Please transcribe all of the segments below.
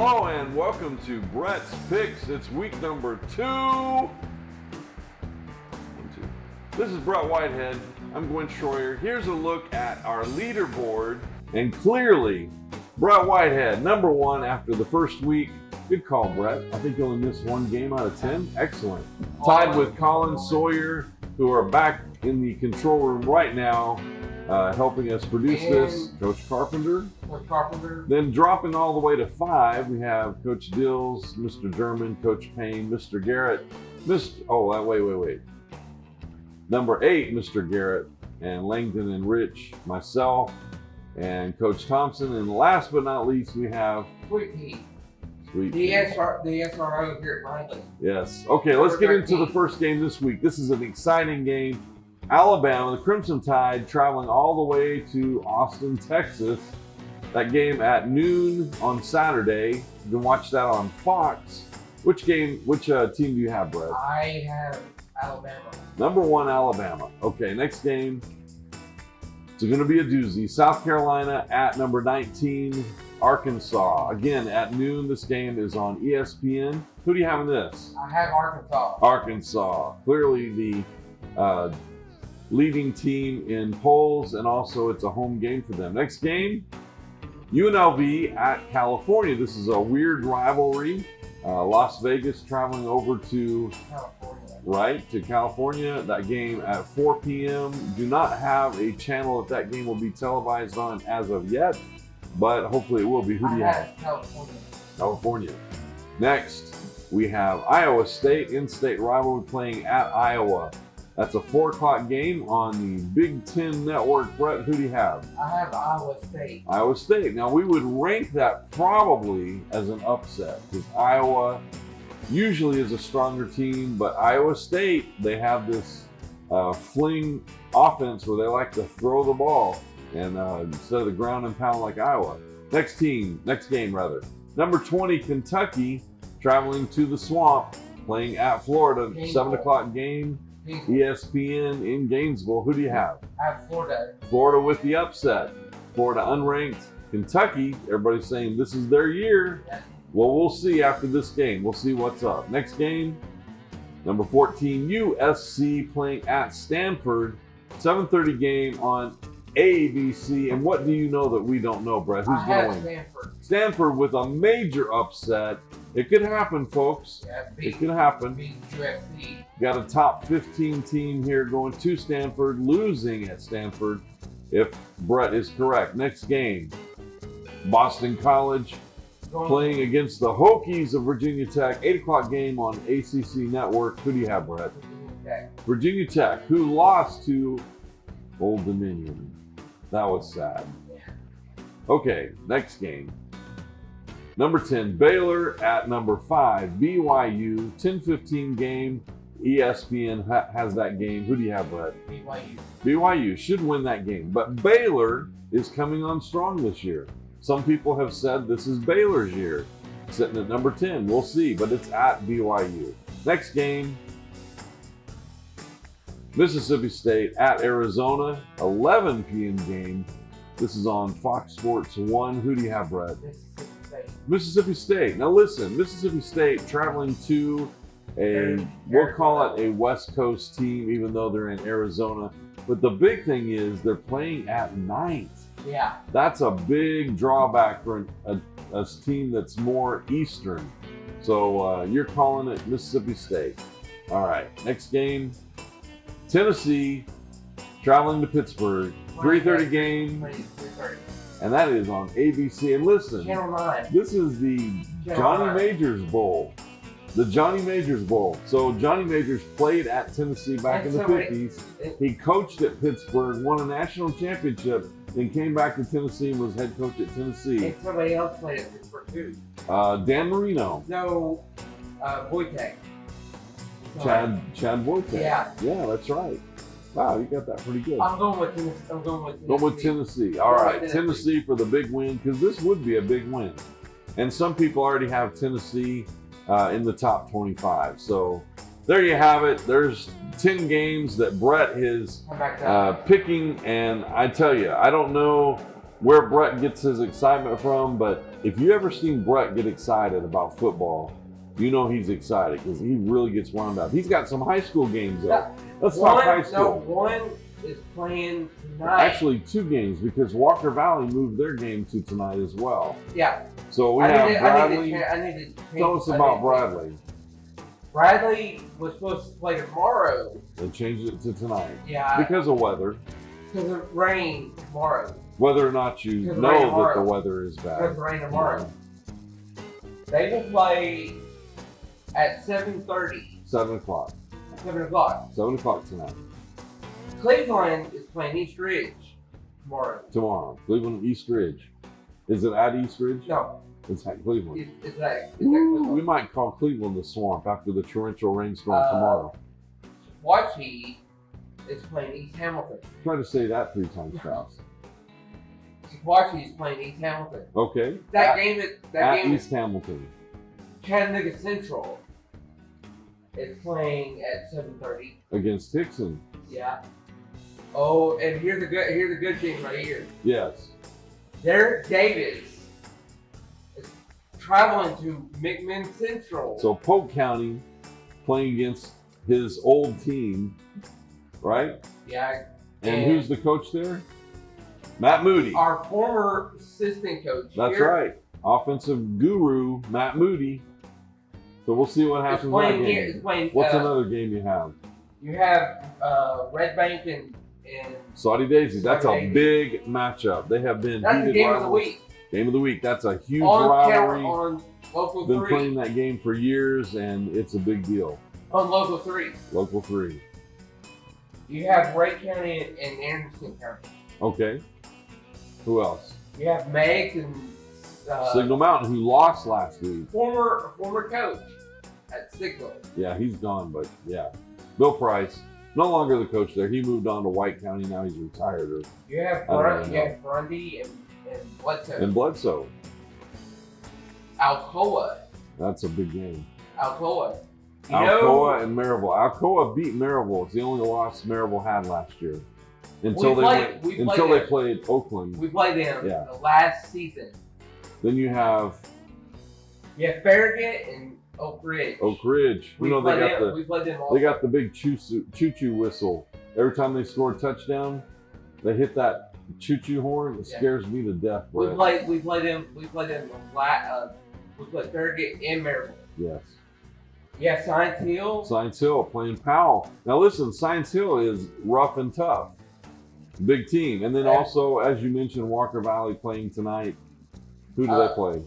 Hello and welcome to Brett's Picks. It's week number 2. This is Brett Whitehead. I'm Gwen Schroyer. Here's a look at our leaderboard. And clearly, Brett Whitehead, number 1 after the first week. Good call, Brett. I think you only missed 1 game out of 10. Excellent. Tied with Colin Sawyer, who are back in the control room right now, helping us produce this. Coach Carpenter. Then dropping all the way to 5, we have Coach Dills, Mr. German, Coach Payne, Mr. Garrett, wait. Number 8, Mr. Garrett, and Langdon and Rich, myself, and Coach Thompson. And last but not least, we have Sweet Pea. The SRO here at Riley. Yes. Okay, let's get into the first game this week. This is an exciting game. Alabama, the Crimson Tide, traveling all the way to Austin, Texas. That game at noon on Saturday. You can watch that on Fox. Which team do you have, Brett? I have Alabama. Number 1, Alabama. Okay, next game. It's going to be a doozy. South Carolina at number 19, Arkansas. Again, at noon, this game is on ESPN. Who do you have in this? I have Arkansas. Arkansas. Clearly the leading team in polls, and also it's a home game for them. Next game, UNLV at California. This is a weird rivalry. Las Vegas traveling over to California. That game at 4 p.m. Do not have a channel that game will be televised on as of yet, but hopefully it will be. Who do you have? California. Next, we have Iowa State, in-state rivalry, playing at Iowa. That's a 4 o'clock game on the Big Ten Network. Brett, who do you have? I have Iowa State. Iowa State. Now, we would rank that probably as an upset because Iowa usually is a stronger team, but Iowa State, they have this fling offense where they like to throw the ball and instead of the ground and pound like Iowa. Next game. Number 20, Kentucky, traveling to the Swamp, playing at Florida. Gainesville. 7 o'clock game. ESPN in Gainesville. Who do you have? I have Florida. Florida with the upset. Florida unranked. Kentucky, everybody's saying this is their year. Yeah. Well, we'll see after this game. We'll see what's up. Next game, number 14, USC playing at Stanford. 7:30 game on ABC. And what do you know that we don't know, Brett? Who's going to win? Stanford. Stanford with a major upset. It could happen, folks. Yeah, it could happen. Beat USC. Got a top 15 team here going to Stanford, losing at Stanford, if Brett is correct. Next game, Boston College playing against the Hokies of Virginia Tech. 8 o'clock game on ACC Network. Who do you have, Brett? Virginia Tech, who lost to Old Dominion. That was sad. Okay, next game. Number 10, Baylor at number 5, BYU. 10:15 game. ESPN has that game. Who do you have, Brett? BYU. BYU should win that game. But Baylor is coming on strong this year. Some people have said this is Baylor's year. Sitting at number 10. We'll see, but it's at BYU. Next game, Mississippi State at Arizona. 11 p.m. game. This is on Fox Sports 1. Who do you have, Brett? Mississippi State. Now listen, Mississippi State traveling to we'll call it a West Coast team, even though they're in Arizona. But the big thing is they're playing at night. Yeah. That's a big drawback for a team that's more Eastern. So you're calling it Mississippi State. All right, next game, Tennessee traveling to Pittsburgh. 3:30 game. 3:30. And that is on ABC. And listen, this is the Johnny Majors Bowl. The Johnny Majors Bowl. So Johnny Majors played at Tennessee back in the 50s. He coached at Pittsburgh, won a national championship, then came back to Tennessee and was head coach at Tennessee. And somebody else played at Pittsburgh too. Dan Marino. No, Wojtek. Chad Wojtek. Yeah. Yeah, that's right. Wow, you got that pretty good. I'm going with Tennessee. Going with Tennessee. All right, Tennessee for the big win, because this would be a big win. And some people already have Tennessee in the top 25. So there you have it. There's 10 games that Brett is picking, and I tell you, I don't know where Brett gets his excitement from, but if you ever seen Brett get excited about football, you know he's excited because he really gets wound up. He's got some high school games though. Let's talk high school. No, one is playing tonight. Actually, 2 games because Walker Valley moved their game to tonight as well. Yeah. So we have Bradley. I need to Tell us about Bradley. Bradley was supposed to play tomorrow. They changed it to tonight. Yeah. Because of weather. Because of rain tomorrow. Whether or not you know that the weather is bad. Because of rain tomorrow. They will play at 7:30. 7 o'clock. 7 o'clock. 7 o'clock tonight. Cleveland is playing East Ridge tomorrow. Cleveland, East Ridge. Is it at East Ridge? No. It's at Cleveland. It's at Ooh, Cleveland. we might call Cleveland the swamp after the torrential rainstorm tomorrow. Sequatchie is playing East Hamilton. Try to say that 3 times fast. Sequatchie is playing East Hamilton. Okay. That game is East Hamilton. Chattanooga Central is playing at 7:30 against Hickson. Yeah. Oh, and here's a good thing right here. Yes. Derek Davis is traveling to McMinn Central. So Polk County playing against his old team, right? Yeah. And who's the coach there? Matt Moody. Our former assistant coach. That's right. Offensive guru, Matt Moody. So we'll see what happens in that game. What's another game you have? You have Red Bank and Saudi Daisy. That's a big matchup. They have been That's the game of the week. Game of the week. That's a huge rivalry. On Local 3. Been 3. playing that game for years, and it's a big deal. On Local 3. Local 3. You have Wright County and Anderson County. Okay. Who else? You have Meigs and Signal Mountain, who lost last week. Former coach at Signal. Yeah, he's gone, but yeah. Bill Price, no longer the coach there. He moved on to White County. Now he's retired. You have Grundy and Bledsoe. And Bledsoe. Alcoa. That's a big game. Alcoa. Alcoa and Maryville. Alcoa beat Maryville. It's the only loss Maryville had last year. Until they played Oakland. We played them the last season. Then you have Farragut and Oak Ridge. Oak Ridge. We played them also. They got the big choo-choo whistle. Every time they score a touchdown, they hit that choo-choo horn. It scares me to death, bro. We played them. We played Farragut and Maryville. Yes. Yeah, Science Hill. Science Hill playing Powell. Now listen, Science Hill is rough and tough. Big team. And then also, as you mentioned, Walker Valley playing tonight. Who do they play?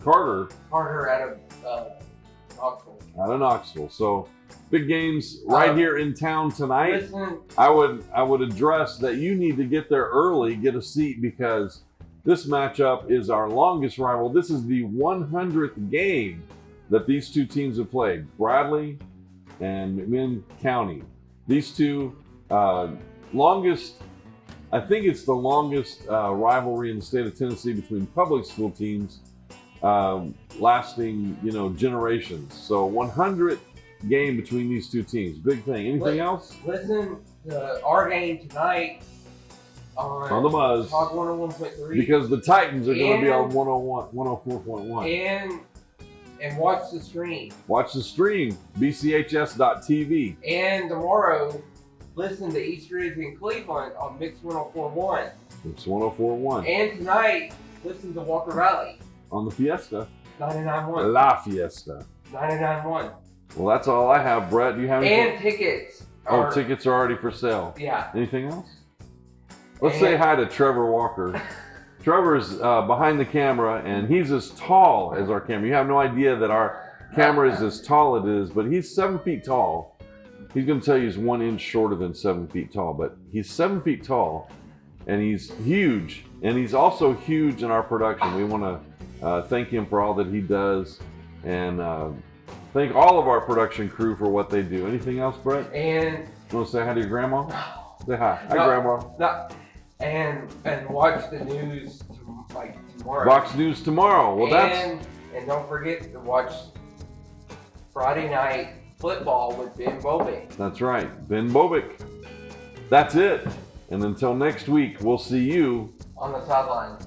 Carter out of Knoxville. Out of Knoxville. So big games right here in town tonight. Listen, I would address that you need to get there early, get a seat, because this matchup is our longest rival. This is the 100th game that these two teams have played. Bradley and McMinn County. These two longest, I think it's the longest rivalry in the state of Tennessee between public school teams, lasting, generations. So 100th game between these two teams. Big thing. Anything else? Listen to our game tonight on the Buzz. Talk 101.3. Because the Titans are going to be on 104.1. And watch the stream. Watch the stream, BCHS.TV. And tomorrow, listen to East Ridge in Cleveland on Mix 104.1. It's 104.1. And tonight, listen to Walker Valley. On the Fiesta. 99.1. La Fiesta. 99.1. Well, that's all I have, Brett. Do you have anything? And tickets. Tickets are already for sale. Yeah. Anything else? Let's say hi to Trevor Walker. Trevor's behind the camera, and he's as tall as our camera. You have no idea that our camera is as tall as it is, but he's 7 feet tall. He's going to tell you he's 1 inch shorter than 7 feet tall, but he's 7 feet tall, and he's huge. And he's also huge in our production. We want to thank him for all that he does, and thank all of our production crew for what they do. Anything else, Brett? And you want to say hi to your grandma? Say hi. Hi, Grandma. No. And watch the news tomorrow. Fox News tomorrow. Well, and don't forget to watch Friday night football with Ben Bobick. That's right, Ben Bobick. That's it. And until next week, we'll see you on the sideline.